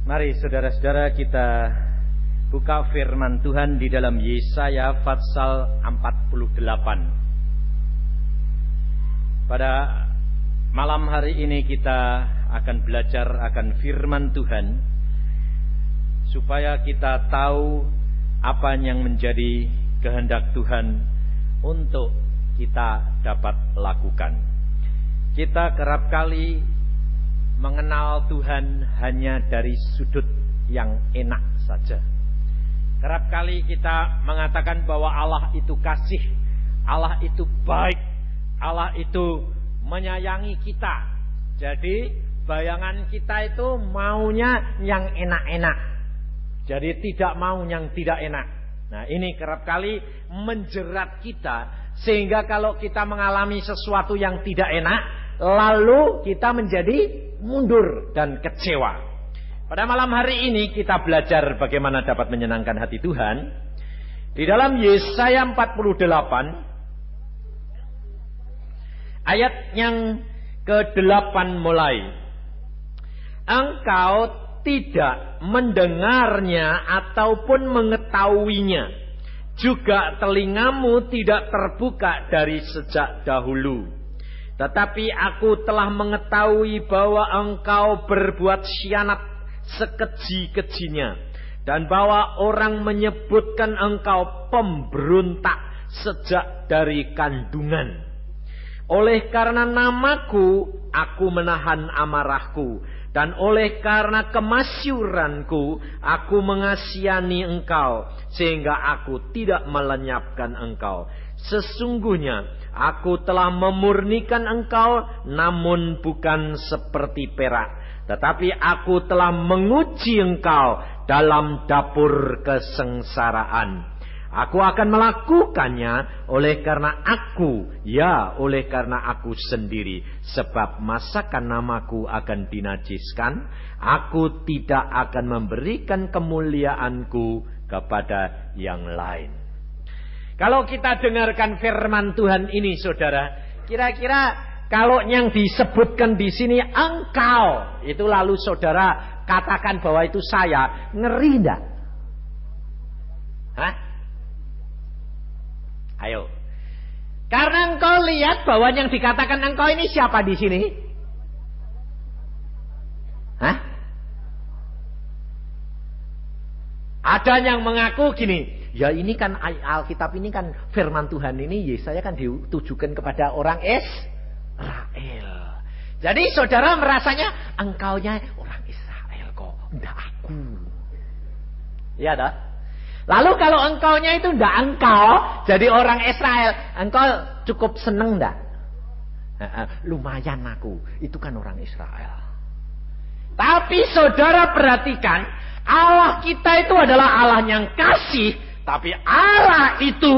Mari saudara-saudara kita buka firman Tuhan di dalam Yesaya pasal 48. Pada malam hari ini kita akan belajar akan firman Tuhan, supaya kita tahu apa yang menjadi kehendak Tuhan untuk kita dapat lakukan. Kita kerap kali mengenal Tuhan hanya dari sudut yang enak saja. Kerap kali kita mengatakan bahwa Allah itu kasih, Allah itu baik, Allah itu menyayangi kita. Jadi bayangan kita itu maunya yang enak-enak, jadi tidak mau yang tidak enak. Nah, ini kerap kali menjerat kita, sehingga kalau kita mengalami sesuatu yang tidak enak, lalu kita menjadi mundur dan kecewa. Pada malam hari ini kita belajar bagaimana dapat menyenangkan hati Tuhan. Di dalam Yesaya 48 ayat yang ke-8 mulai. Engkau tidak mendengarnya ataupun mengetahuinya, juga telingamu tidak terbuka dari sejak dahulu. Tetapi aku telah mengetahui bahwa engkau berbuat khianat sekeji-kejinya, dan bahwa orang menyebutkan engkau pemberontak sejak dari kandungan. Oleh karena namaku, aku menahan amarahku, dan oleh karena kemasyuranku, aku mengasihani engkau, sehingga aku tidak melenyapkan engkau. Sesungguhnya aku telah memurnikan engkau, namun bukan seperti perak, tetapi aku telah menguji engkau dalam dapur kesengsaraan. Aku akan melakukannya oleh karena aku sendiri. Sebab masakan namaku akan dinajiskan, aku tidak akan memberikan kemuliaanku kepada yang lain. Kalau kita dengarkan firman Tuhan ini, saudara, kira-kira kalau yang disebutkan di sini engkau, itu lalu saudara katakan bahwa itu saya, ngeri enggak? Hah? Ayo. Karena engkau lihat bahwa yang dikatakan engkau ini siapa di sini? Hah? Ada yang mengaku gini, ya ini kan Alkitab ini kan firman Tuhan ini, Yesaya kan ditujukan kepada orang Israel. Jadi saudara merasanya engkaunya orang Israel kok, enggak aku. Iya dah. Lalu kalau engkaunya itu enggak engkau, jadi orang Israel, engkau cukup seneng enggak? Lumayan aku, itu kan orang Israel. Tapi saudara perhatikan, Allah kita itu adalah Allah yang kasih, tapi Allah itu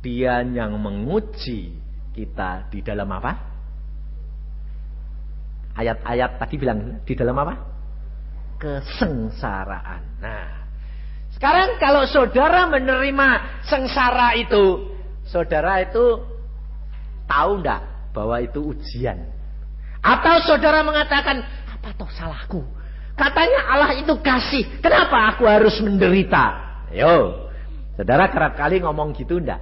Dia yang menguji kita di dalam apa? Ayat-ayat tadi bilang di dalam apa? Kesengsaraan. Nah, sekarang kalau saudara menerima sengsara itu, saudara itu tahu enggak bahwa itu ujian? Atau saudara mengatakan, apa toh salahku? Katanya Allah itu kasih, kenapa aku harus menderita? Yo, saudara kerap kali ngomong gitu enggak?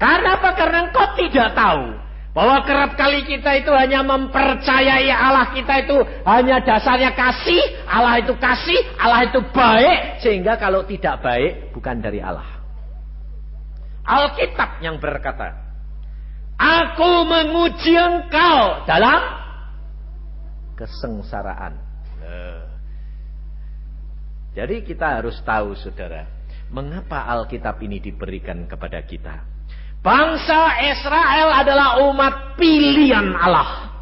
Karena apa? Karena engkau tidak tahu bahwa kerap kali kita itu hanya mempercayai Allah kita itu hanya dasarnya kasih, Allah itu kasih, Allah itu baik, sehingga kalau tidak baik bukan dari Allah. Alkitab yang berkata, aku menguji engkau dalam kesengsaraan. Jadi kita harus tahu, saudara, mengapa Alkitab ini diberikan kepada kita. Bangsa Israel adalah umat pilihan Allah.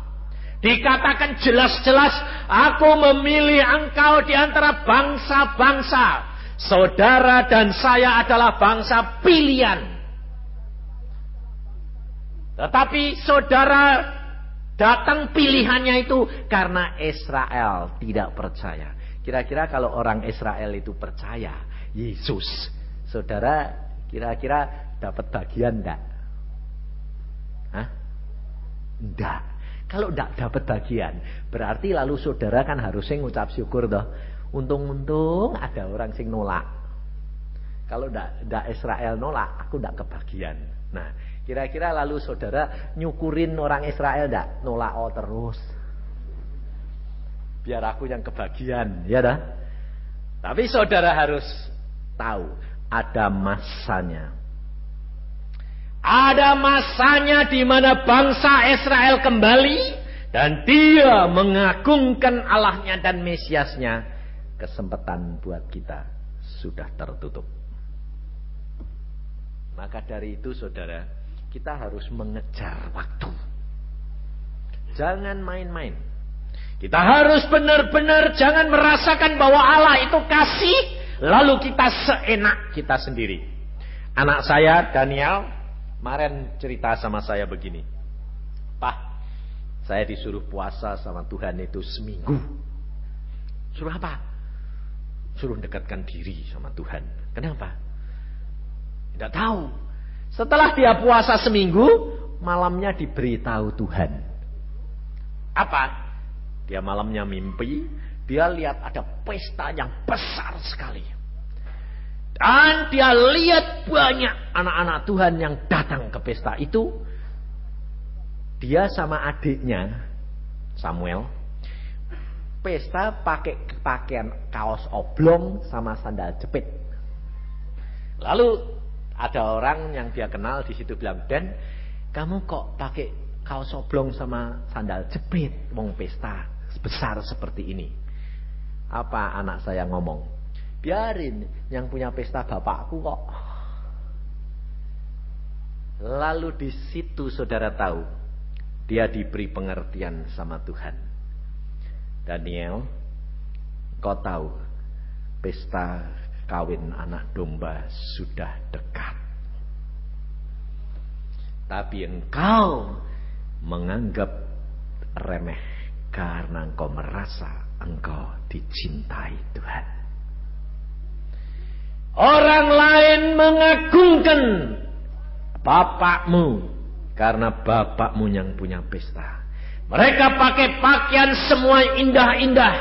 Dikatakan jelas-jelas, aku memilih engkau di antara bangsa-bangsa. Saudara dan saya adalah bangsa pilihan. Tetapi saudara datang pilihannya itu karena Israel tidak percaya. Kira-kira kalau orang Israel itu percaya Yesus, saudara kira-kira dapat bagian enggak? Hah? Enggak. Kalau tidak dapat bagian, berarti lalu saudara kan harusnya ngucap syukur toh. Untung-untung ada orang sing nolak. Kalau tidak Israel nolak, aku tidak kebagian. Nah, kira-kira lalu saudara nyukurin orang Israel tidak? Nolak terus. Biar aku yang kebagian, ya dah. Tapi saudara harus tahu, ada masanya. Ada masanya di mana bangsa Israel kembali dan dia mengagungkan Allahnya dan Mesiasnya. Kesempatan buat kita sudah tertutup. Maka dari itu saudara, kita harus mengejar waktu. Jangan main-main. Kita harus benar-benar jangan merasakan bahwa Allah itu kasih, lalu kita seenak kita sendiri. Anak saya Daniel kemarin cerita sama saya begini, Pak, saya disuruh puasa sama Tuhan itu seminggu. Suruh apa? Suruh dekatkan diri sama Tuhan. Kenapa? Tidak tahu. Setelah dia puasa seminggu, malamnya diberitahu Tuhan. Apa? Dia malamnya mimpi, dia lihat ada pesta yang besar sekali. Dan dia lihat banyak anak-anak Tuhan yang datang ke pesta itu. Dia sama adiknya, Samuel, pesta pakai pakaian kaos oblong sama sandal jepit. Lalu ada orang yang dia kenal di situ bilang, Dan, kamu kok pakai kaos oblong sama sandal jepit, wong pesta besar seperti ini. Apa anak saya ngomong? Biarin, yang punya pesta bapakku kok. Lalu di situ saudara tahu, dia diberi pengertian sama Tuhan. Daniel, kau tahu, pesta kawin anak domba sudah dekat. Tapi engkau menganggap remeh karena engkau merasa engkau dicintai Tuhan. Orang lain mengagungkan bapakmu karena bapakmu yang punya pesta. Mereka pakai pakaian semua indah-indah.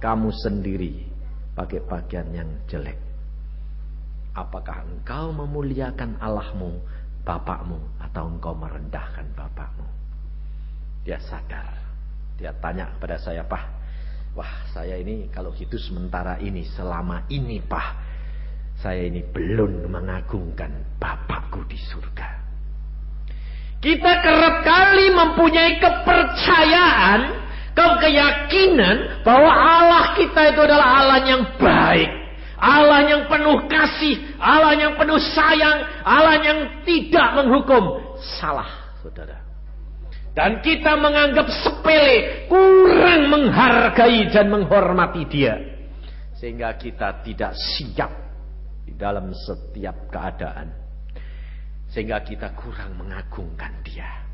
Kamu sendiri pakai pakaian yang jelek. Apakah engkau memuliakan Allahmu, bapakmu, atau engkau merendahkan bapakmu? Dia sadar. Dia tanya kepada saya, Pak, wah saya ini kalau gitu sementara ini, selama ini Pak, saya ini belum mengagungkan Bapakku di surga. Kita kerap kali mempunyai kepercayaan, keyakinan bahwa Allah kita itu adalah Allah yang baik, Allah yang penuh kasih, Allah yang penuh sayang, Allah yang tidak menghukum. Salah, saudara. Dan kita menganggap sepele, kurang menghargai dan menghormati dia. Sehingga kita tidak siap di dalam setiap keadaan. Sehingga kita kurang mengagungkan dia.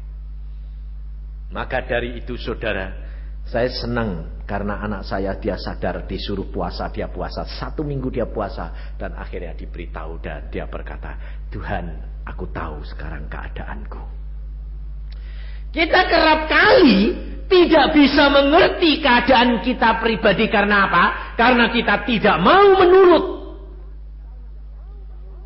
Maka dari itu saudara, saya senang karena anak saya dia sadar disuruh puasa, dia puasa. 1 minggu dia puasa dan akhirnya diberitahu dan dia berkata, Tuhan, aku tahu sekarang keadaanku. Kita kerap kali tidak bisa mengerti keadaan kita pribadi karena apa? Karena kita tidak mau menurut.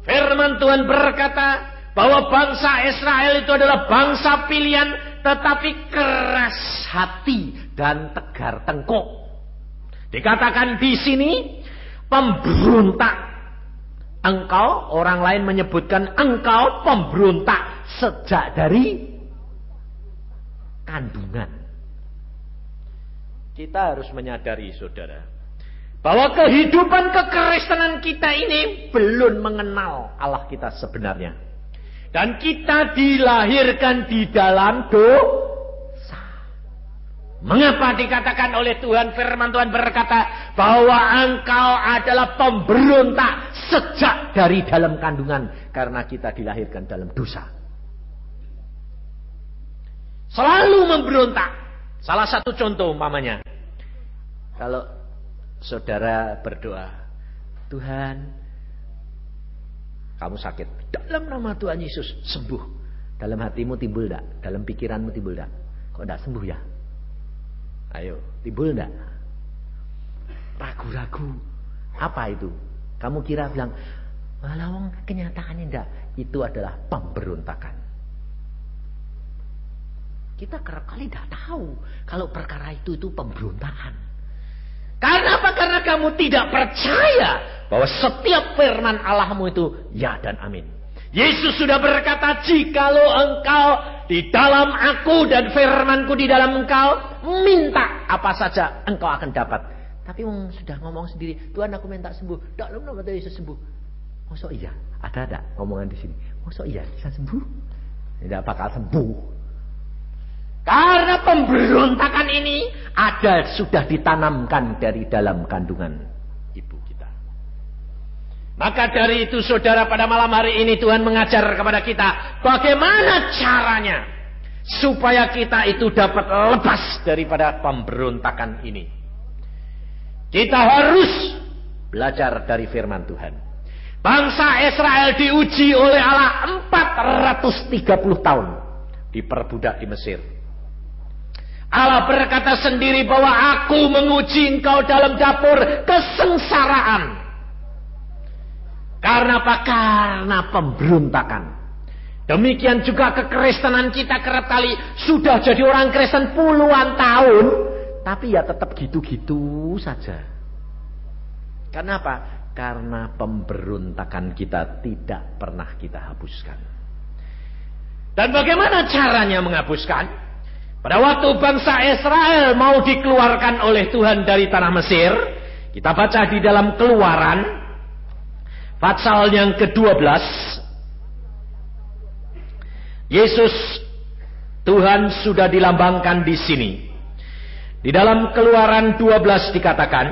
Firman Tuhan berkata bahwa bangsa Israel itu adalah bangsa pilihan, tetapi keras hati dan tegar tengkuk. Dikatakan di sini pemberontak. Engkau, orang lain menyebutkan engkau pemberontak sejak dari kandungan. Kita harus menyadari saudara, bahwa kehidupan kekristenan kita ini belum mengenal Allah kita sebenarnya. Dan kita dilahirkan di dalam dosa. Mengapa dikatakan oleh Tuhan, firman Tuhan berkata bahwa engkau adalah pemberontak sejak dari dalam kandungan, karena kita dilahirkan dalam dosa. Selalu memberontak. Salah satu contoh umpamanya, kalau saudara berdoa, Tuhan, kamu sakit, dalam nama Tuhan Yesus sembuh. Dalam hatimu timbul tak? Dalam pikiranmu timbul tak? Kok enggak sembuh ya? Ayo, timbul enggak? Ragu-ragu. Apa itu? Kamu kira bilang, walau kenyataannya enggak. Itu adalah pemberontakan. Kita kerap kali tidak tahu kalau perkara itu pemberontakan. Karena apa? Karena kamu tidak percaya bahwa setiap firman Allahmu itu ya dan amin. Yesus sudah berkata, jikalau engkau di dalam aku dan firmanku di dalam engkau, minta apa saja engkau akan dapat. Tapi sudah ngomong sendiri, Tuhan aku minta sembuh. Tak lu kata Yesus sembuh. Masa iya? Ada ngomongan di sini. Masa iya bisa sembuh? Tidak bakal sembuh. Karena pemberontakan ini sudah ditanamkan dari dalam kandungan ibu kita. Maka dari itu saudara, pada malam hari ini Tuhan mengajar kepada kita bagaimana caranya supaya kita itu dapat lepas daripada pemberontakan ini. Kita harus belajar dari firman Tuhan. Bangsa Israel diuji oleh Allah 430 tahun diperbudak di Mesir. Allah berkata sendiri bahwa aku menguji engkau dalam dapur kesengsaraan. Karena apa? Karena pemberontakan. Demikian juga kekristenan kita kerap kali sudah jadi orang Kristen puluhan tahun, tapi ya tetap gitu-gitu saja. Karena apa? Karena pemberontakan kita tidak pernah kita hapuskan. Dan bagaimana caranya menghapuskan? Pada waktu bangsa Israel mau dikeluarkan oleh Tuhan dari tanah Mesir, kita baca di dalam Keluaran pasal yang ke-12. Yesus Tuhan sudah dilambangkan di sini. Di dalam Keluaran 12 dikatakan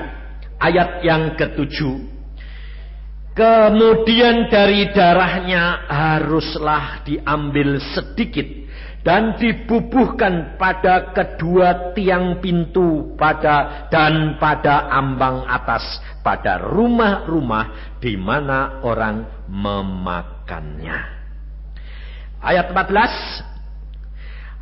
ayat yang ke-7, kemudian dari darahnya haruslah diambil sedikit dan dibubuhkan pada kedua tiang pintu dan pada ambang atas pada rumah-rumah di mana orang memakannya. Ayat 14.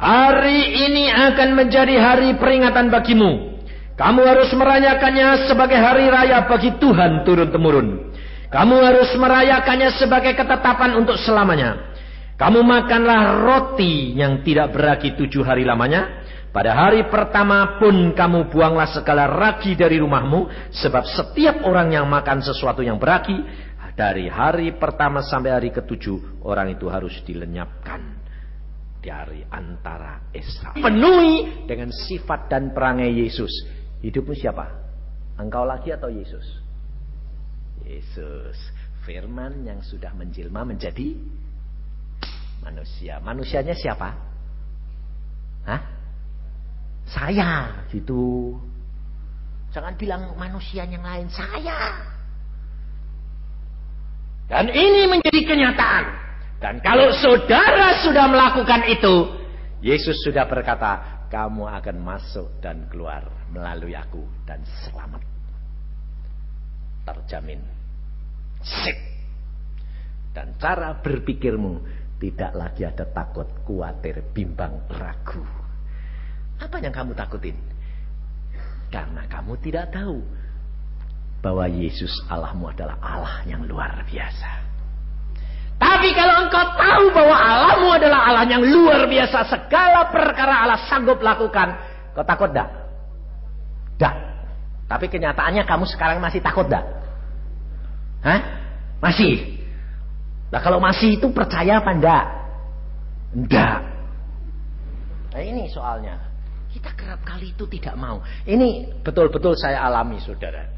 Hari ini akan menjadi hari peringatan bagimu. Kamu harus merayakannya sebagai hari raya bagi Tuhan turun-temurun. Kamu harus merayakannya sebagai ketetapan untuk selamanya. Kamu makanlah roti yang tidak beragi 7 hari lamanya. Pada hari pertama pun kamu buanglah segala ragi dari rumahmu. Sebab setiap orang yang makan sesuatu yang beragi, dari hari pertama sampai hari ke-7, orang itu harus dilenyapkan dari antara Israel. Penuhi dengan sifat dan perangai Yesus. Hidupmu siapa? Engkau lagi atau Yesus? Yesus. Firman yang sudah menjelma menjadi manusia. Manusianya siapa? Hah? Saya gitu. Jangan bilang manusia yang lain. Saya. Dan ini menjadi kenyataan. Dan kalau saudara sudah melakukan itu, Yesus sudah berkata, kamu akan masuk dan keluar melalui aku dan selamat. Terjamin. Sip. Dan cara berpikirmu tidak lagi ada takut, khawatir, bimbang, ragu. Apa yang kamu takutin? Karena kamu tidak tahu bahwa Yesus Allahmu adalah Allah yang luar biasa. Tapi kalau engkau tahu bahwa Allahmu adalah Allah yang luar biasa, segala perkara Allah sanggup lakukan, kau takut tak? Tak. Tapi kenyataannya kamu sekarang masih takut tak? Hah? Masih? Nah kalau masih itu percaya apa enggak? Enggak. Nah ini soalnya. Kita kerap kali itu tidak mau. Ini betul-betul saya alami saudara.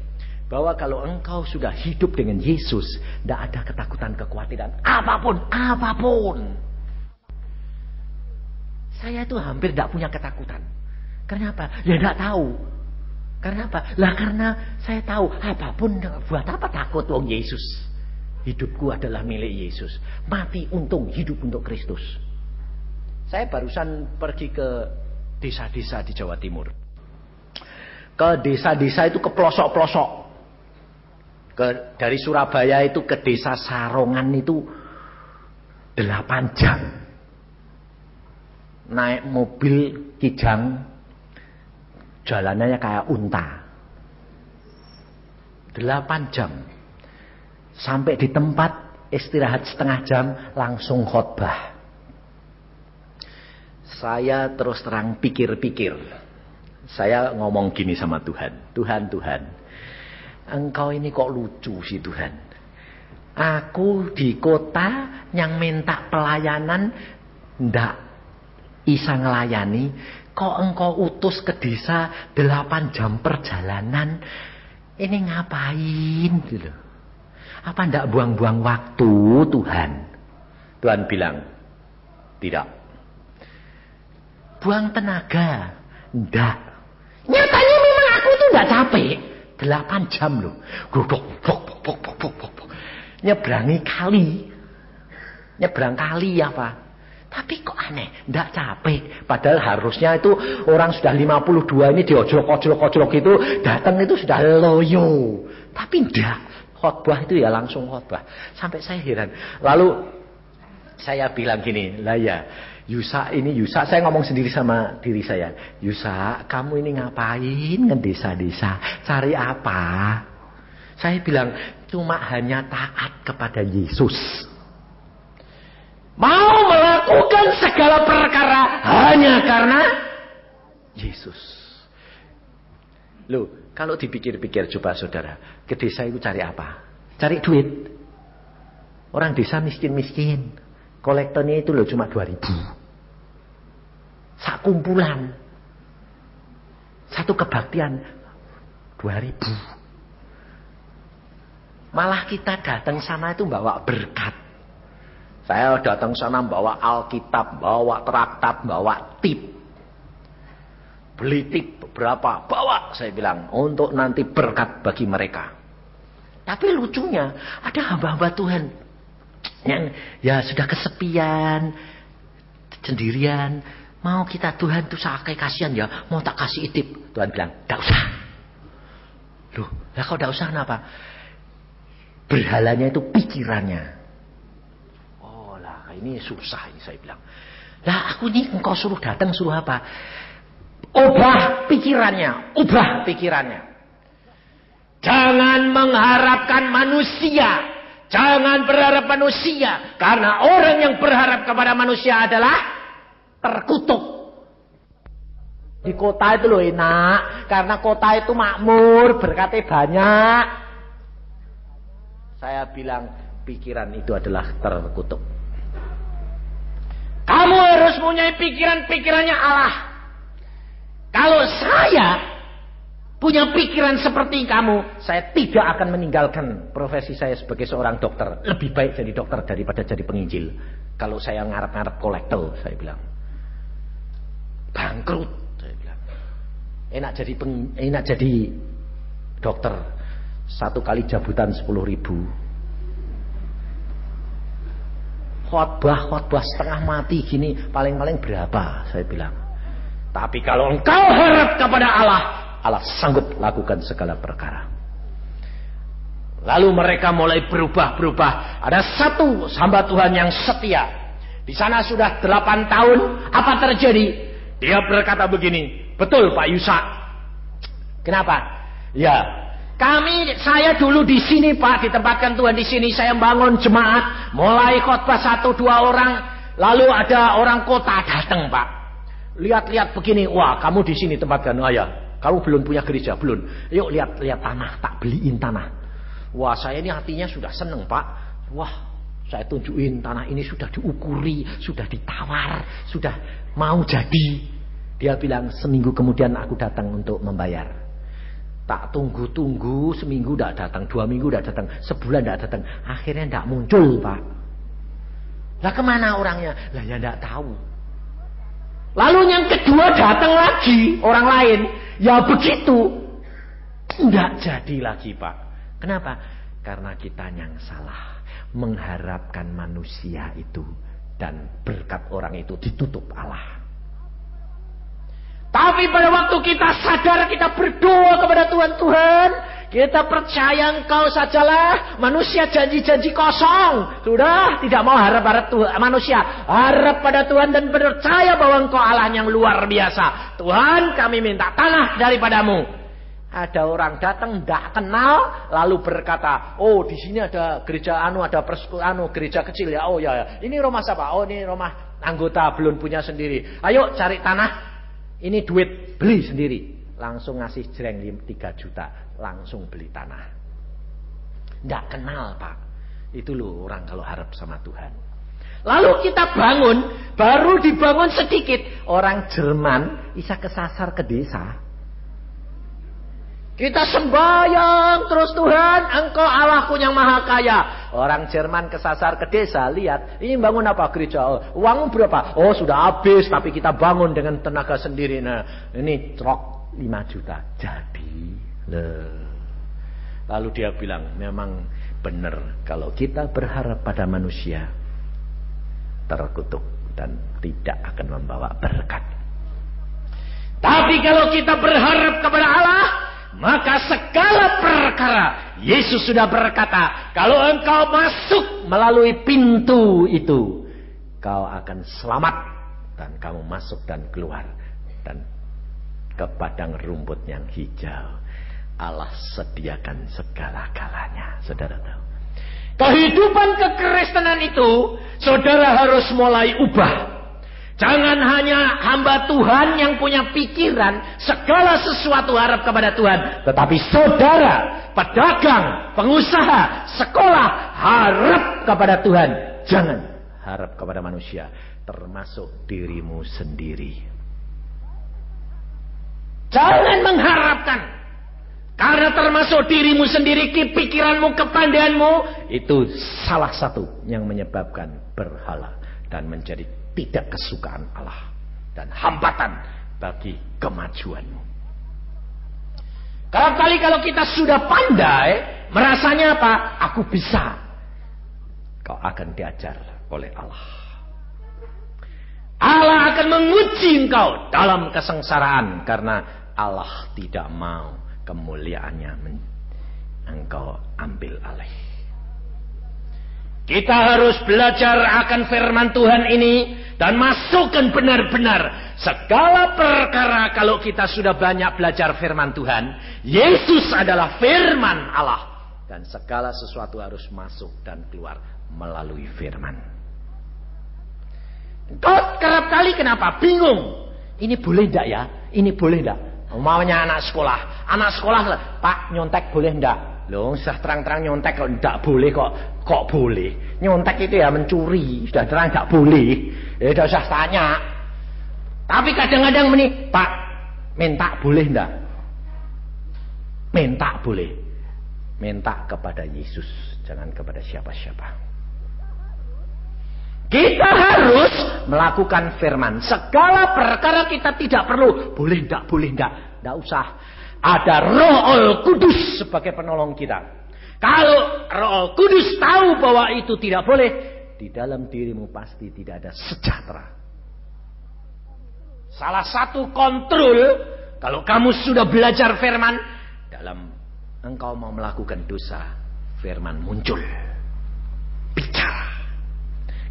Bahwa kalau engkau sudah hidup dengan Yesus, tidak ada ketakutan, kekhawatiran. Apapun. Saya itu hampir tidak punya ketakutan. Kenapa? Ya tidak tahu. Karena apa? Lah karena saya tahu apapun, buat apa takut wong Yesus. Hidupku adalah milik Yesus. Mati untung, hidup untuk Kristus. Saya barusan pergi ke desa-desa di Jawa Timur. Ke desa-desa itu ke pelosok-pelosok. Dari Surabaya itu ke desa Sarongan itu 8 jam. naik mobil Kijang, jalanannya kayak unta. 8 jam. Sampai di tempat istirahat setengah jam, langsung khotbah. Saya terus terang pikir-pikir. Saya ngomong gini sama Tuhan. Tuhan, Engkau ini kok lucu sih Tuhan. Aku di kota yang minta pelayanan ndak bisa ngelayani. Kok engkau utus ke desa 8 jam perjalanan. Ini ngapain gitu. Apa ndak buang-buang waktu Tuhan? Tuhan bilang, tidak. Buang tenaga. Ndak. Nyatanya memang aku tuh ndak capek. 8 jam loh. Nyebrangi kali. Nyebrang kali apa? Tapi kok aneh, ndak capek. Padahal harusnya itu orang sudah 52 ini diojlok-ojlok itu datang itu sudah loyo. Tapi ndak. Khotbah itu ya langsung khotbah. Sampai saya heran. Lalu saya bilang gini, lah ya, Yusa, saya ngomong sendiri sama diri saya. Yusa, kamu ini ngapain ngedesa-desa? Cari apa? Saya bilang, cuma hanya taat kepada Yesus. Mau melakukan segala perkara hanya karena Yesus. Loh, kalau dipikir-pikir coba saudara, ke desa itu cari apa? Cari duit. Orang desa miskin-miskin. Kolektornya itu loh cuma 2.000. Sak kumpulan. Satu kebaktian 2.000. Malah kita datang sana itu bawa berkat. Saya datang sana bawa Alkitab, bawa traktat, bawa tip. Beli tip berapa? Bawa, saya bilang, untuk nanti berkat bagi mereka. Tapi lucunya, ada hamba-hamba Tuhan yang ya sudah kesepian, sendirian. Mau kita Tuhan tuh sakai kasihan ya, mau tak kasih tip. Tuhan bilang, "Enggak usah." Loh, lah kok enggak usah kenapa? Berhalanya itu pikirannya. Oh lah, ini susah ini saya bilang. Lah aku ini engkau suruh datang suruh apa? Ubah pikirannya, ubah pikirannya. Jangan mengharapkan manusia. Jangan berharap manusia. Karena orang yang berharap kepada manusia adalah terkutuk. Di kota itu loh enak. Karena kota itu makmur, berkatnya banyak. Saya bilang pikiran itu adalah terkutuk. Kamu harus punya pikiran-pikirannya Allah. Kalau saya punya pikiran seperti kamu, saya tidak akan meninggalkan profesi saya sebagai seorang dokter. Lebih baik jadi dokter daripada jadi penginjil. Kalau saya ngarep-ngarep kolektor, saya bilang. Bangkrut, saya bilang. Enak jadi dokter. 1 kali jabutan 10.000. Khotbah setengah mati gini, paling-paling berapa, saya bilang. Tapi kalau engkau harap kepada Allah, Allah sanggup lakukan segala perkara. Lalu mereka mulai berubah. Ada satu hamba Tuhan yang setia. Di sana sudah 8 tahun. Apa terjadi? Dia berkata begini, betul Pak Yusa. Kenapa? Ya, saya dulu di sini Pak, ditempatkan Tuhan di sini. Saya bangun jemaat, mulai khotbah 1-2 orang. Lalu ada orang kota datang Pak. Lihat-lihat begini, wah kamu di sini tempatkan. Oh ya, kamu belum punya gereja, belum. Yuk lihat tanah, tak beliin tanah. Wah saya ini hatinya sudah seneng Pak. Wah saya tunjukin tanah ini sudah diukuri, sudah ditawar, sudah mau jadi. Dia bilang seminggu kemudian aku datang untuk membayar. Tak tunggu-tunggu, seminggu tidak datang, 2 minggu tidak datang, sebulan tidak datang. Akhirnya tidak muncul Pak. Lah kemana orangnya? Lah ya tidak tahu. Lalu yang kedua datang lagi orang lain. Ya begitu. Tidak jadi lagi Pak. Kenapa? Karena kita yang salah. Mengharapkan manusia itu. Dan berkat orang itu ditutup Allah. Tapi pada waktu kita sadar, kita berdoa kepada Tuhan. Tuhan, Kita percaya engkau sajalah. Manusia janji-janji kosong. Sudah, tidak mau harap-harap Tuhan, manusia. Harap pada Tuhan dan percaya bahwa engkau Allah yang luar biasa. Tuhan, kami minta tanah daripadamu. Ada orang datang tidak kenal lalu berkata, oh di sini ada gereja gereja kecil ya. Oh ya, ini rumah siapa? Oh ini rumah anggota belum punya sendiri. Ayo cari tanah. Ini duit, beli sendiri. Langsung ngasih jreng 3 juta, langsung beli tanah. Tidak kenal Pak. Itu loh orang kalau harap sama Tuhan. Lalu kita bangun, baru dibangun sedikit. Orang Jerman bisa kesasar ke desa. Kita sembahyang terus, Tuhan, engkau Allahku yang maha kaya. Orang Jerman kesasar ke desa, lihat, ini bangun apa gereja? Oh, uangmu berapa? Oh sudah habis, tapi kita bangun dengan tenaga sendiri. Nah ini trok 5 juta. Jadi lalu dia bilang, memang benar kalau kita berharap pada manusia, terkutuk dan tidak akan membawa berkat. Tapi kalau kita berharap kepada Allah, maka segala perkara, Yesus sudah berkata, kalau engkau masuk melalui pintu itu, kau akan selamat. Dan kamu masuk dan keluar. Dan ke padang rumput yang hijau, Allah sediakan segala-galanya. Saudara tahu, kehidupan kekristenan itu, saudara harus mulai ubah. Jangan hanya hamba Tuhan yang punya pikiran segala sesuatu harap kepada Tuhan. Tetapi saudara, pedagang, pengusaha, sekolah harap kepada Tuhan. Jangan harap kepada manusia, termasuk dirimu sendiri. Jangan mengharapkan. Karena termasuk dirimu sendiri, pikiranmu, kepandaianmu, itu salah satu yang menyebabkan berhala dan menjadi tidak kesukaan Allah dan hambatan bagi kemajuanmu. Kali kalau kita sudah pandai, merasanya apa? Aku bisa. Kau akan diajar oleh Allah. Allah akan menguji engkau dalam kesengsaraan, karena Allah tidak mau kemuliaannya engkau ambil alih. Kita harus belajar akan firman Tuhan ini dan masukkan benar-benar segala perkara. Kalau kita sudah banyak belajar firman Tuhan, Yesus adalah firman Allah, dan segala sesuatu harus masuk dan keluar melalui firman. Kau kerap kali kenapa? Bingung. Ini boleh enggak ya? Ini boleh enggak? Maunya anak sekolah. Anak sekolah, Pak, nyontek boleh enggak? Loh, sudah terang-terang nyontek kok tidak boleh kok. Kok boleh? Nyontek itu ya mencuri. Sudah terang tidak boleh. Ya tidak usah tanya. Tapi kadang-kadang ini, Pak, minta boleh enggak? Minta boleh. Minta kepada Yesus, jangan kepada siapa-siapa. Kita harus melakukan firman. Segala perkara kita tidak perlu. Boleh enggak, boleh enggak. Enggak usah. Ada Roh Kudus sebagai penolong kita. Kalau Roh Kudus tahu bahwa itu tidak boleh, di dalam dirimu pasti tidak ada sejahtera. Salah satu kontrol, kalau kamu sudah belajar firman, dalam engkau mau melakukan dosa, firman muncul. Bicara.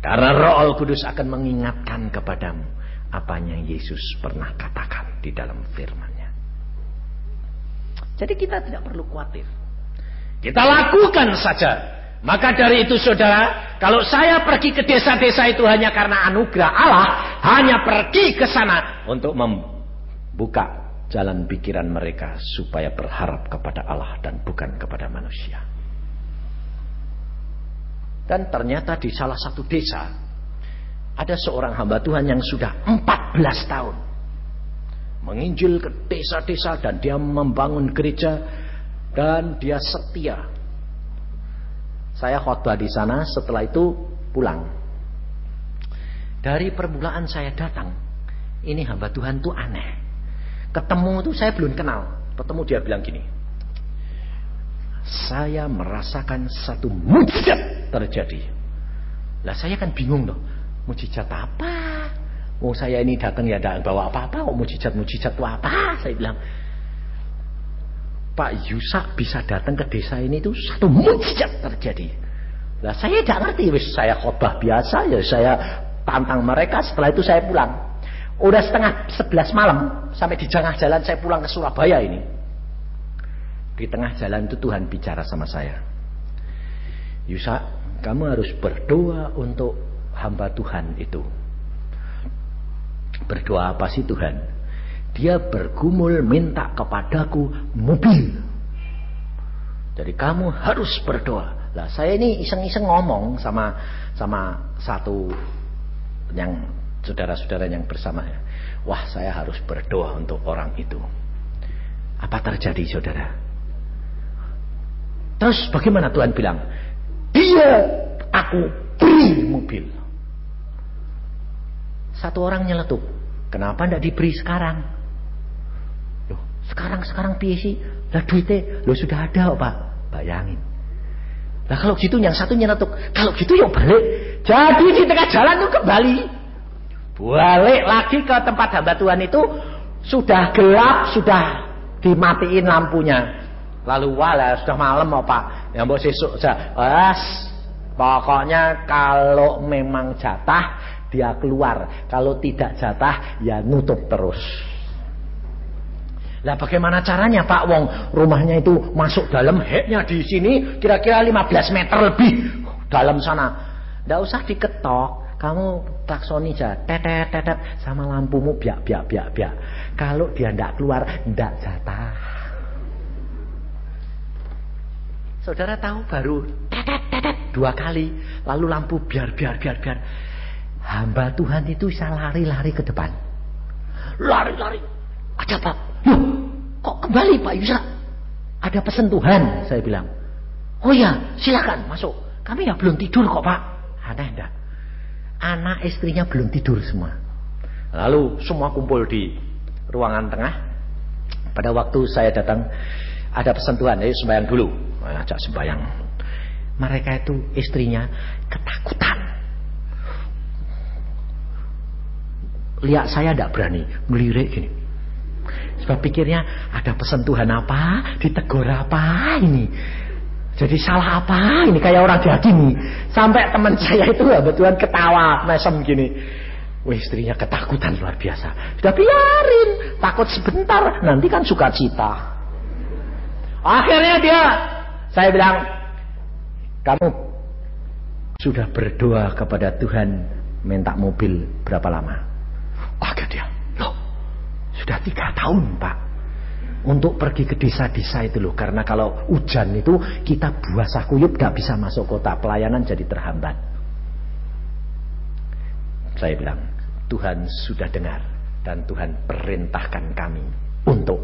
Karena Roh Kudus akan mengingatkan kepadamu apa yang Yesus pernah katakan di dalam firman-Nya. Jadi kita tidak perlu khawatir. Kita lakukan saja. Maka dari itu saudara, kalau saya pergi ke desa-desa itu hanya karena anugerah Allah, hanya pergi ke sana untuk membuka jalan pikiran mereka supaya berharap kepada Allah dan bukan kepada manusia. Dan ternyata di salah satu desa ada seorang hamba Tuhan yang sudah 14 tahun menginjil ke desa-desa, dan dia membangun gereja, dan dia setia. Saya khotbah di sana, setelah itu pulang. Dari permulaan saya datang, ini hamba Tuhan tuh aneh. Ketemu tuh saya belum kenal. Ketemu dia bilang gini, saya merasakan satu mujizat terjadi. Lah saya kan bingung loh, mujizat apa? Oh saya ini datang ya tidak bawa apa-apa, kok mujizat itu apa? Saya bilang. Pak Yusak bisa datang ke desa ini itu satu mujizat terjadi. Lah saya tidak ngerti, wis saya khotbah biasa ya, saya tantang mereka. Setelah itu saya pulang. Udah 10:30 malam sampai di tengah jalan saya pulang ke Surabaya ini. Di tengah jalan itu Tuhan bicara sama saya. Yusak, kamu harus berdoa untuk hamba Tuhan itu. Berdoa apa sih Tuhan? Dia bergumul minta kepadaku mobil. Jadi kamu harus berdoa. Lah saya ini iseng-iseng ngomong sama satu yang saudara-saudara yang bersama. Wah, saya harus berdoa untuk orang itu. Apa terjadi saudara? Terus bagaimana Tuhan bilang? Dia aku beri mobil. Satu orang nyeletuk. Kenapa tidak diberi sekarang? Loh, sekarang piye sih? Lah duitnya lo sudah ada Pak. Bayangin. Lah kalau gitu yang satu nyeletuk. Kalau gitu yuk balik. Jadi di tengah jalan tuh kembali. Balik lagi ke tempat hamba Tuhan itu. Sudah gelap, sudah dimatiin lampunya. Lalu wala sudah malam Pak. Yang mau sesuk pokoknya kalau memang jatah dia keluar, kalau tidak jatah ya nutup terus. Lah bagaimana caranya Pak? Wong rumahnya itu masuk dalam, heknya di sini kira-kira 15 meter lebih dalam sana. Nggak usah diketok, kamu taksoni aja, tetet sama lampumu biak. Kalau dia nggak keluar, nggak jatah. Saudara tahu baru tetet 2 kali, lalu lampu biar. Hamba Tuhan itu bisa lari ke depan. Lari. Ada apa? Loh, kok kembali Pak Yusak? Ada pesan Tuhan, saya bilang. Oh ya, silakan masuk. Kami ya belum tidur kok Pak. Aneh enggak? Anak istrinya belum tidur semua. Lalu semua kumpul di ruangan tengah. Pada waktu saya datang, ada pesan Tuhan, ayo sembahyang dulu. Ajak sembahyang. Mereka itu istrinya ketakutan. Lihat saya tidak berani melirik gini. Sebab pikirnya ada pesan Tuhan apa, ditegur apa ini. Jadi salah apa ini, kayak orang dihakimi. Sampai teman saya itu kebetulan ketawa mesem gini. Wah, istrinya ketakutan luar biasa. Sudah biarin, takut sebentar, nanti kan sukacita. Akhirnya saya bilang, kamu sudah berdoa kepada Tuhan minta mobil berapa lama? Agak dia, loh, sudah 3 tahun Pak. Untuk pergi ke desa-desa itu loh. Karena kalau hujan itu kita basah kuyup gak bisa masuk kota. Pelayanan jadi terhambat. Saya bilang, Tuhan sudah dengar. Dan Tuhan perintahkan kami untuk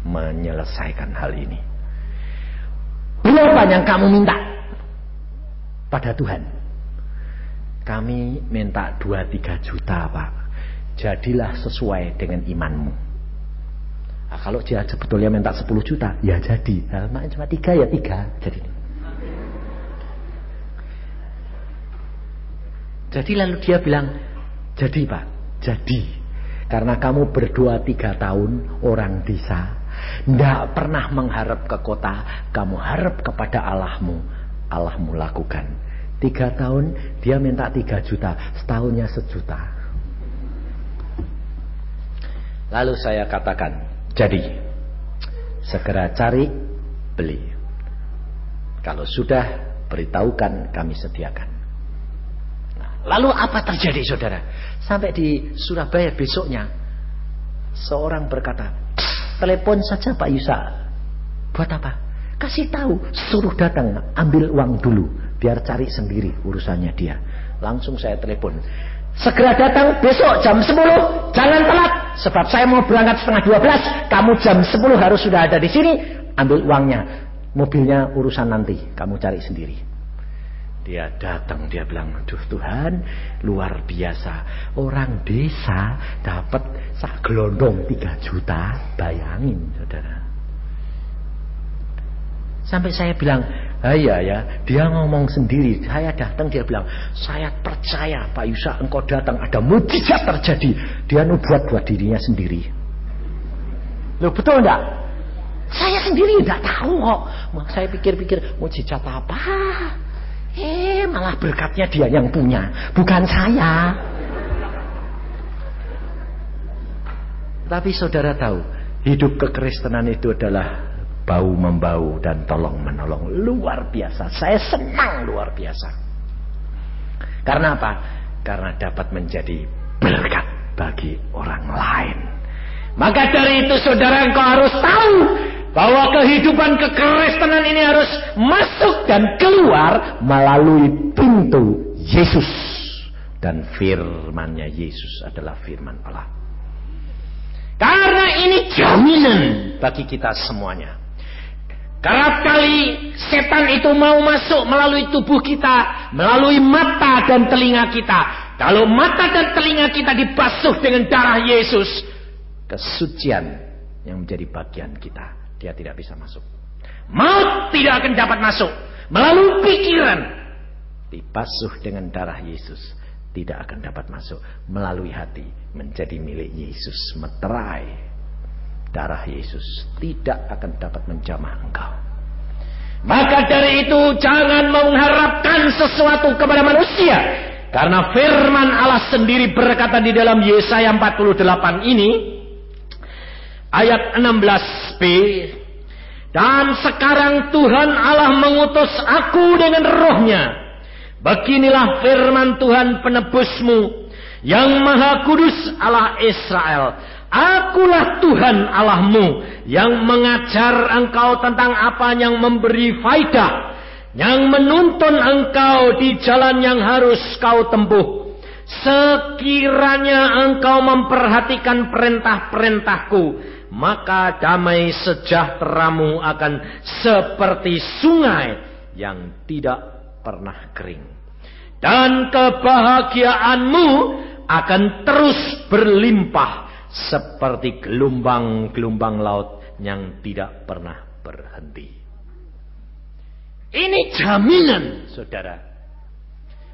menyelesaikan hal ini. Berapa yang kamu minta pada Tuhan? Kami minta 2-3 juta Pak. Jadilah sesuai dengan imanmu. Nah, kalau dia sebetulnya minta 10 juta, ya jadi. Nah, cuma 3 ya 3. Jadi lalu dia bilang, jadi Pak, jadi. Karena kamu berdoa 3 tahun, orang desa, tidak pernah mengharap ke kota, kamu harap kepada Allahmu. Allahmu lakukan. 3 tahun dia minta 3 juta, setahunnya 1 juta. Lalu saya katakan, jadi segera cari, beli. Kalau sudah, beritahukan, kami sediakan. Nah, lalu apa terjadi saudara? Sampai di Surabaya besoknya, seorang berkata, telepon saja Pak Yusak. Buat apa? Kasih tahu, suruh datang, ambil uang dulu. Biar cari sendiri urusannya dia. Langsung saya telepon. Segera datang besok jam 10. Jangan telat. Sebab saya mau berangkat 11:30. Kamu jam 10 harus sudah ada di sini. Ambil uangnya. Mobilnya urusan nanti. Kamu cari sendiri. Dia datang. Dia bilang, aduh Tuhan, luar biasa. Orang desa dapat sak gelondong 3 juta. Bayangin saudara. Sampai saya bilang, iya ya, dia ngomong sendiri. Saya datang, dia bilang, saya percaya Pak Yusak engkau datang, ada mujizat terjadi. Dia nubuat buat dirinya sendiri. Loh betul enggak? sendiri tidak tahu kok. Saya pikir-pikir mukjizat apa? Malah berkatnya dia yang punya, bukan saya. Tapi saudara tahu, hidup kekristenan itu adalah bau membau dan tolong menolong. Luar biasa. Saya senang luar biasa. Karena apa? Karena dapat menjadi berkat bagi orang lain. Maka dari itu saudara, engkau harus tahu bahwa kehidupan kekristenan ini harus masuk dan keluar melalui pintu Yesus. Dan firman-Nya Yesus adalah firman Allah. Karena ini jaminan bagi kita semuanya. Kerap kali setan itu mau masuk melalui tubuh kita, melalui mata dan telinga kita. Kalau mata dan telinga kita dibasuh dengan darah Yesus, kesucian yang menjadi bagian kita, dia tidak bisa masuk. Maut tidak akan dapat masuk. Melalui pikiran, dibasuh dengan darah Yesus, tidak akan dapat masuk. Melalui hati, menjadi milik Yesus. Meterai darah Yesus tidak akan dapat menjamah engkau. Maka dari itu jangan mengharapkan sesuatu kepada manusia, karena firman Allah sendiri berkata di dalam Yesaya 48 ini ayat 16b, dan sekarang Tuhan Allah mengutus aku dengan rohnya. Beginilah firman Tuhan penebusmu yang maha kudus, Allah Israel. Akulah Tuhan Allahmu yang mengajar engkau tentang apa yang memberi faidah, yang menuntun engkau di jalan yang harus kau tempuh. Sekiranya engkau memperhatikan perintah-perintahku, maka damai sejahteramu akan seperti sungai yang tidak pernah kering. Dan kebahagiaanmu akan terus berlimpah seperti gelombang-gelombang laut yang tidak pernah berhenti. Ini jaminan, saudara.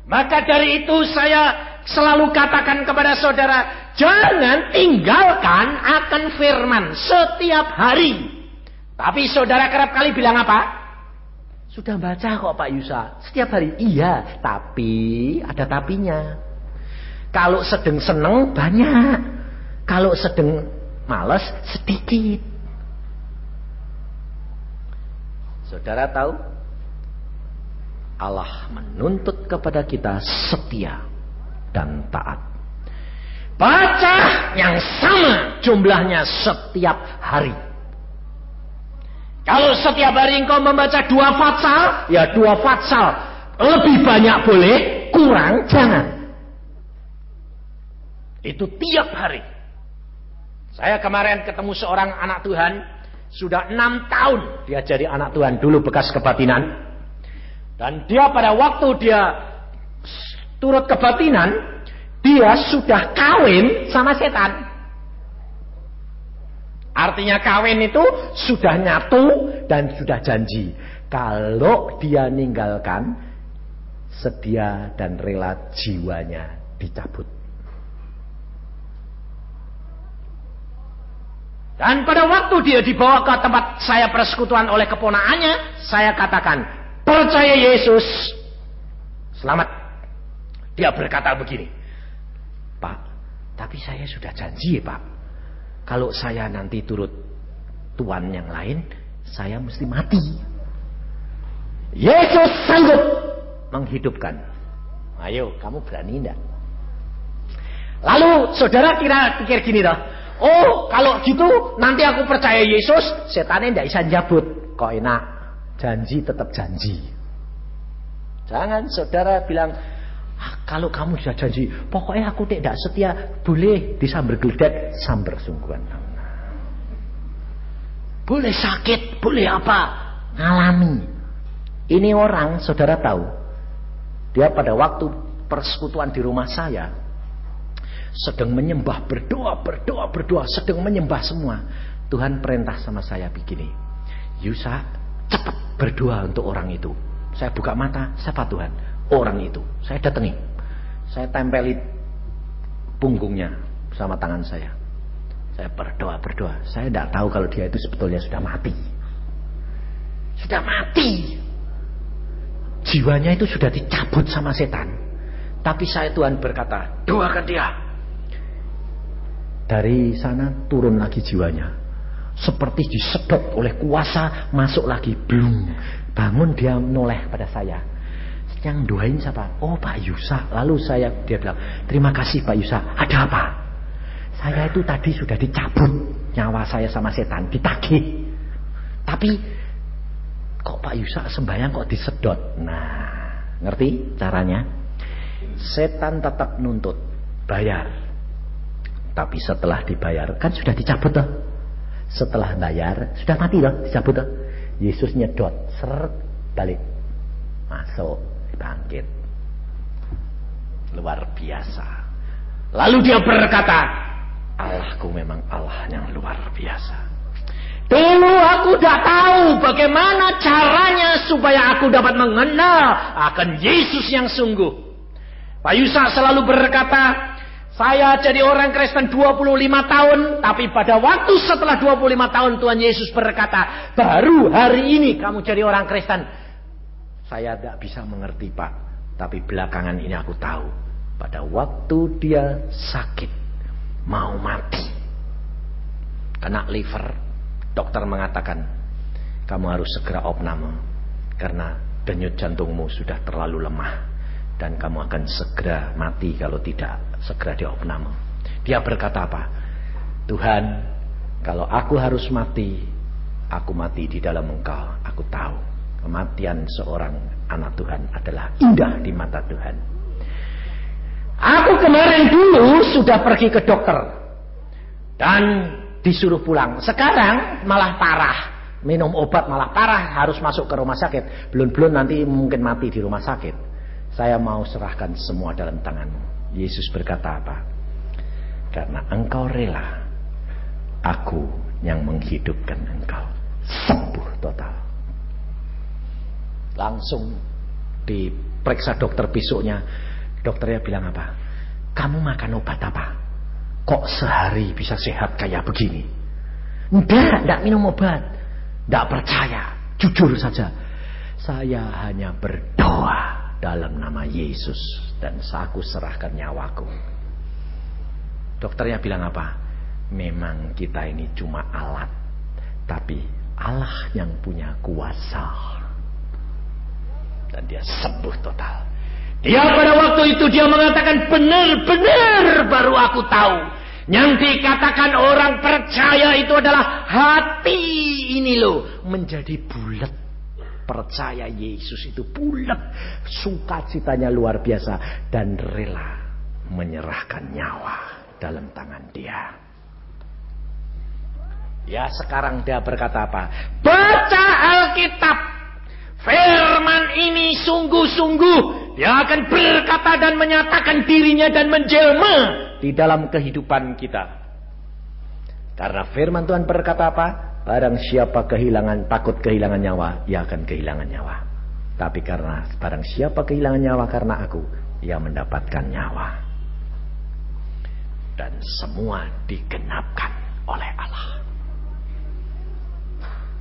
Maka dari itu saya selalu katakan kepada saudara, jangan tinggalkan akan firman setiap hari. Tapi saudara kerap kali bilang apa? Sudah baca kok Pak Yusa, setiap hari. Iya, tapi ada tapinya. Kalau sedang seneng banyak, kalau sedang malas sedikit. Saudara tahu, Allah menuntut kepada kita setia dan taat. Baca yang sama jumlahnya setiap hari. Kalau setiap hari engkau membaca 2 fatsal, ya 2 fatsal. Lebih banyak boleh, kurang jangan. Itu tiap hari. Saya kemarin ketemu seorang anak Tuhan, sudah 6 tahun dia jadi anak Tuhan, dulu bekas kebatinan. Dan dia pada waktu dia turut kebatinan, dia sudah kawin sama setan. Artinya kawin itu sudah nyatu dan sudah janji. Kalau dia ninggalkan, sedia dan rela jiwanya dicabut. Dan pada waktu dia dibawa ke tempat saya persekutuan oleh keponakannya, saya katakan, percaya Yesus, selamat. Dia berkata begini, Pak, tapi saya sudah janji Pak, kalau saya nanti turut Tuhan yang lain, saya mesti mati. Yesus sanggup menghidupkan. Ayo, kamu berani enggak? Lalu saudara pikir gini dah. Oh, kalau gitu nanti aku percaya Yesus, setannya tidak bisa jabut. Kok enak, janji tetap janji. Jangan saudara bilang, kalau kamu sudah janji, pokoknya aku tidak setia, boleh disambar geledet, sambar sungguhan. Boleh sakit, boleh apa, ngalami. Ini orang, saudara tahu, dia pada waktu persekutuan di rumah saya, sedang menyembah, berdoa, sedang menyembah semua. Tuhan perintah sama saya begini, Yusa, cepat berdoa untuk orang itu. Saya buka mata, siapa Tuhan? Orang itu. Saya datangi, saya tempeli punggungnya sama tangan saya. Saya berdoa. Saya tidak tahu kalau dia itu sebetulnya sudah mati. Sudah mati. Jiwanya itu sudah dicabut sama setan. Tapi Tuhan berkata, doakan dia. Dari sana turun lagi jiwanya. Seperti disedot oleh kuasa, masuk lagi. Blung. Bangun, dia noleh pada saya. Yang doain siapa? Oh, Pak Yusa. Lalu dia bilang, terima kasih Pak Yusa. Ada apa? Saya itu tadi sudah dicabut nyawa saya sama setan, ditagih. Tapi kok Pak Yusa sembahyang kok disedot? Nah, ngerti caranya? Setan tetap nuntut, bayar. Tapi setelah dibayar, kan sudah dicabut toh. Setelah bayar, sudah mati toh, dicabut toh. Yesus nyedot, seret, balik. Masuk, bangkit. Luar biasa. Lalu dia berkata, Allahku memang Allah yang luar biasa. Dulu aku tidak tahu bagaimana caranya supaya aku dapat mengenal akan Yesus yang sungguh. Pak Yusa selalu berkata, saya jadi orang Kristen 25 tahun, tapi pada waktu setelah 25 tahun Tuhan Yesus berkata, baru hari ini kamu jadi orang Kristen. Saya tidak bisa mengerti Pak, tapi belakangan ini aku tahu. Pada waktu dia sakit, mau mati, kena liver, dokter mengatakan kamu harus segera opname karena denyut jantungmu sudah terlalu lemah dan kamu akan segera mati kalau tidak segera diopname. Dia berkata apa? Tuhan, kalau aku harus mati, aku mati di dalam Engkau. Aku tahu kematian seorang anak Tuhan adalah indah di mata Tuhan. Aku kemarin dulu sudah pergi ke dokter dan disuruh pulang. Sekarang malah parah, minum obat malah parah, harus masuk ke rumah sakit. Belum nanti mungkin mati di rumah sakit. Saya mau serahkan semua dalam tanganmu. Yesus berkata apa? Karena engkau rela, aku yang menghidupkan engkau. Sembuh total. Langsung diperiksa dokter besoknya. Dokternya bilang apa? Kamu makan obat apa? Kok sehari bisa sehat kayak begini? Enggak minum obat. Enggak percaya. Jujur saja. Saya hanya berdoa dalam nama Yesus dan aku serahkan nyawaku. Dokternya bilang apa? Memang kita ini cuma alat, tapi Allah yang punya kuasa. Dan dia sembuh total. Dia pada waktu itu dia mengatakan, benar-benar baru aku tahu. Yang dikatakan orang percaya itu adalah hati ini loh menjadi bulat. Percaya Yesus itu bulat, sukacitanya luar biasa dan rela menyerahkan nyawa dalam tangan dia. Ya, sekarang dia berkata apa? Baca Alkitab. Firman ini sungguh-sungguh dia akan berkata dan menyatakan dirinya dan menjelma di dalam kehidupan kita. Karena firman Tuhan berkata apa? Barang siapa takut kehilangan nyawa, ia akan kehilangan nyawa. Tapi karena barang siapa kehilangan nyawa karena aku, ia mendapatkan nyawa. Dan semua digenapkan oleh Allah.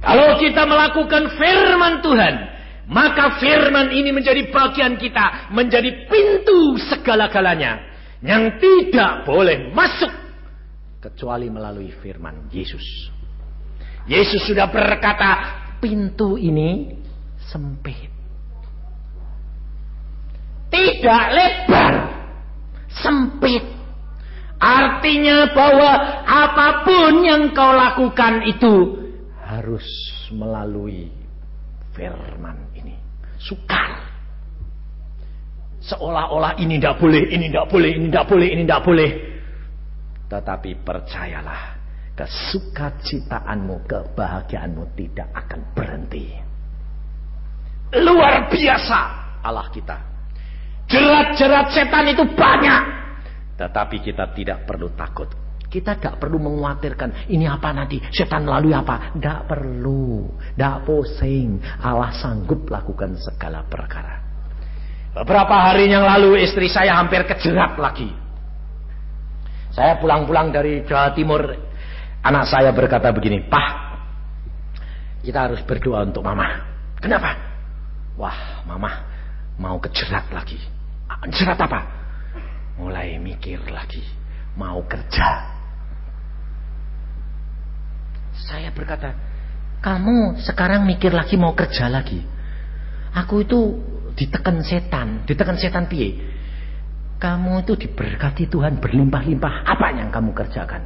Kalau kita melakukan firman Tuhan, maka firman ini menjadi bagian kita, menjadi pintu segala-galanya yang tidak boleh masuk kecuali melalui firman Yesus. Yesus sudah berkata, pintu ini sempit, tidak lebar, sempit. Artinya bahwa apapun yang kau lakukan itu harus melalui firman ini. Sukar. Seolah-olah ini tidak boleh, ini tidak boleh, ini tidak boleh, ini tidak boleh. Tetapi percayalah, kesukacitaanmu, kebahagiaanmu tidak akan berhenti. Luar biasa Allah kita. Jerat-jerat setan itu banyak, tetapi kita tidak perlu takut. Kita tidak perlu mengkhawatirkan ini apa nanti, setan melalui apa. Tidak perlu, tidak pusing. Allah sanggup lakukan segala perkara. Beberapa hari yang lalu istri saya hampir kejerat lagi. Saya pulang-pulang dari Jawa Timur. Anak saya berkata begini, Pak, kita harus berdoa untuk mama. Kenapa? Wah, mama mau kejerat lagi. Jerat apa? Mulai mikir lagi, mau kerja. Saya berkata, kamu sekarang mikir lagi mau kerja lagi. Aku itu ditekan setan piye? Kamu itu diberkati Tuhan berlimpah-limpah. Apa yang kamu kerjakan?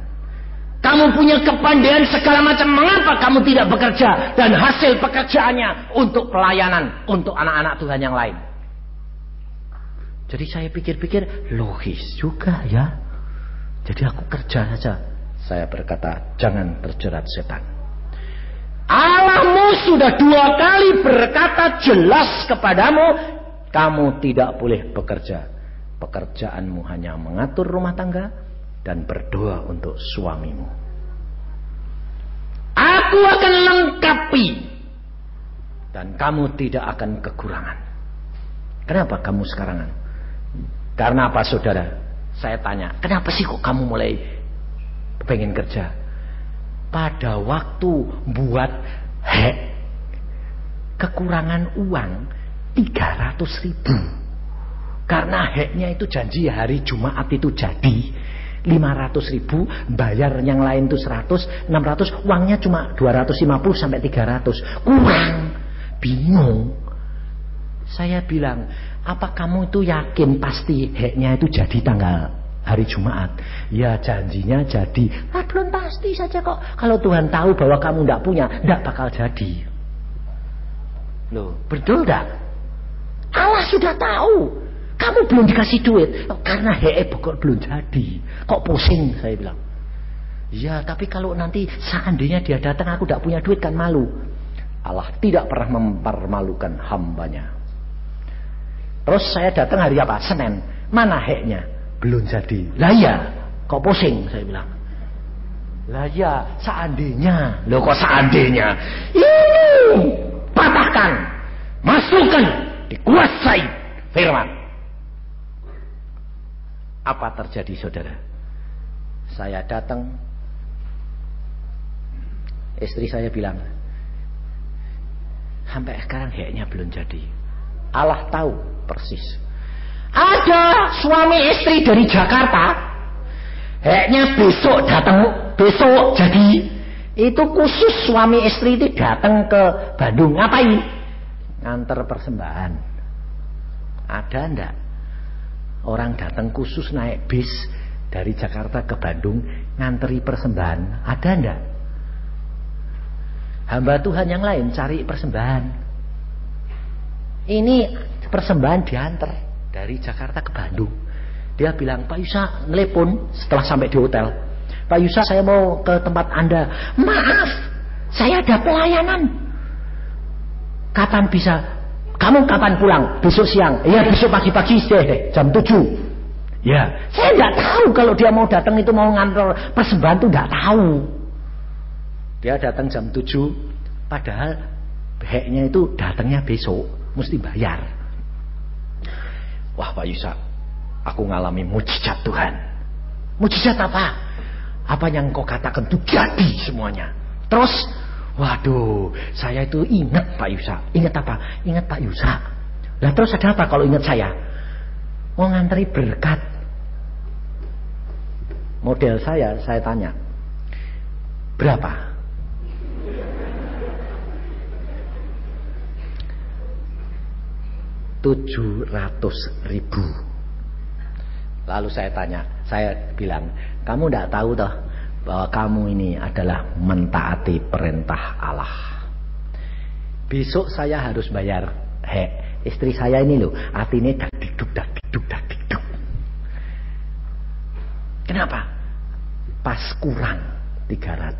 Kamu punya kepandaian segala macam. Mengapa kamu tidak bekerja? Dan hasil pekerjaannya untuk pelayanan, untuk anak-anak Tuhan yang lain. Jadi saya pikir-pikir, logis juga ya. Jadi aku kerja saja. Saya berkata, jangan terjerat setan. Allahmu sudah 2 kali berkata jelas kepadamu, kamu tidak boleh bekerja. Pekerjaanmu hanya mengatur rumah tangga dan berdoa untuk suamimu. Aku akan lengkapi dan kamu tidak akan kekurangan. Kenapa kamu sekarang? Karena apa saudara? Saya tanya, kenapa sih kok kamu mulai pengen kerja? Pada waktu buat kekurangan uang 300.000. Karena heknya itu janji hari Jumat itu jadi 500.000, bayar yang lain itu 100, 600, uangnya cuma 250 sampai 300. Kurang. Bingung. Saya bilang, apa kamu itu yakin pasti heknya itu jadi tanggal hari Jumat? Ya janjinya jadi. Belum pasti saja kok. Kalau Tuhan tahu bahwa kamu tidak punya, tidak bakal jadi. Loh, betul tidak? Allah sudah tahu. Kamu belum dikasih duit karena belum jadi. Kok pusing? Saya bilang. Ya, tapi kalau nanti seandainya dia datang aku tidak punya duit kan malu. Allah tidak pernah mempermalukan hambanya. Terus saya datang hari apa? Senin. Mana heknya? Belum jadi. Lah ya, kok pusing? Saya bilang. Lah ya, seandainya. Loh kok seandainya? Ini patahkan, masukkan, dikuasai firman. Apa terjadi saudara? Saya datang, istri saya bilang, sampai sekarang heknya belum jadi. Allah tahu persis. Ada suami istri dari Jakarta, heknya besok datang, besok jadi. Itu khusus suami istri itu datang ke Bandung. Ngapain? Nganter persembahan. Ada ndak? Orang datang khusus naik bis dari Jakarta ke Bandung nganteri persembahan. Ada enggak? Hamba Tuhan yang lain cari persembahan. Ini persembahan diantar dari Jakarta ke Bandung. Dia bilang, Pak Yusa nelpon setelah sampai di hotel. Pak Yusa, saya mau ke tempat Anda. Maaf, saya ada pelayanan. Kapan bisa? Kamu kapan pulang? Besok siang. Ya besok pagi-pagi deh, jam 7. Ya, saya nggak tahu kalau dia mau datang itu mau ngantor persembahan tuh nggak tahu. Dia datang jam 7, padahal heknya itu datangnya besok, mesti bayar. Wah Pak Yusa, aku ngalami mujizat Tuhan. Mujizat apa? Apa yang kau katakan itu jadi semuanya. Terus waduh, saya itu ingat Pak Yusa. Ingat apa? Ingat Pak Yusa. Lah terus ada apa kalau ingat saya? Mau ngantri berkat. Model saya tanya, berapa? $700.000. Lalu saya tanya, saya bilang, kamu tidak tahu toh bahwa kamu ini adalah mentaati perintah Allah. Besok saya harus bayar istri saya ini loh, artinya dak-diduk. Kenapa? Pas kurang 300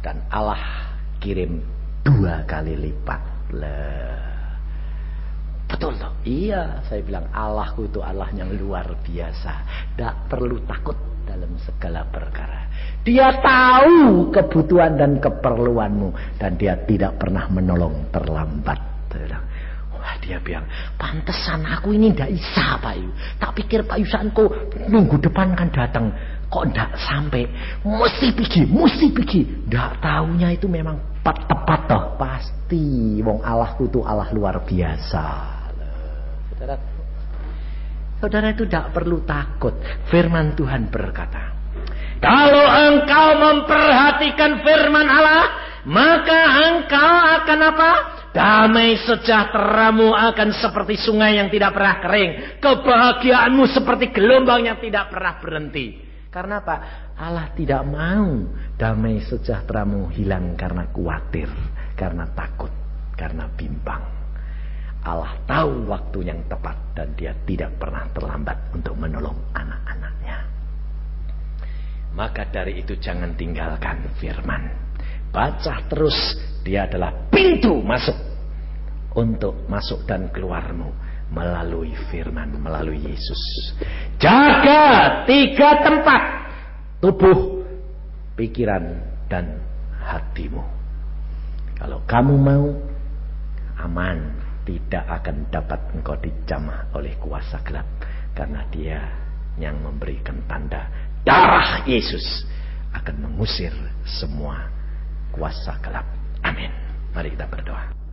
dan Allah kirim 2 kali lipat. Betul toh? Iya, saya bilang Allahku itu Allah yang luar biasa. Tidak perlu takut dalam segala perkara. Dia tahu kebutuhan dan keperluanmu dan dia tidak pernah menolong terlambat. Wah, dia bilang, pantesan aku ini tidak bisa Pak Yu. Tak pikir Pak Yusanko minggu depan kan datang, kok tidak sampai. Mesti pergi. Tidak tahunya itu memang tepat toh, pasti wong Allahku itu Allah luar biasa. Saudara itu tidak perlu takut. Firman Tuhan berkata, kalau engkau memperhatikan firman Allah, maka engkau akan apa? Damai sejahteramu akan seperti sungai yang tidak pernah kering. Kebahagiaanmu seperti gelombang yang tidak pernah berhenti. Karena apa? Allah tidak mau damai sejahteramu hilang karena khawatir, karena takut, karena bimbang. Allah tahu waktu yang tepat dan dia tidak pernah terlambat untuk menolong anak-anaknya. Maka dari itu jangan tinggalkan firman. Baca terus, dia adalah pintu masuk untuk masuk dan keluarmu melalui firman, melalui Yesus. Jaga 3 tempat: tubuh, pikiran, dan hatimu. Kalau kamu mau aman, tidak akan dapat engkau dijamah oleh kuasa gelap, karena dia yang memberikan tanda darah Yesus akan mengusir semua kuasa gelap. Amin. Mari kita berdoa.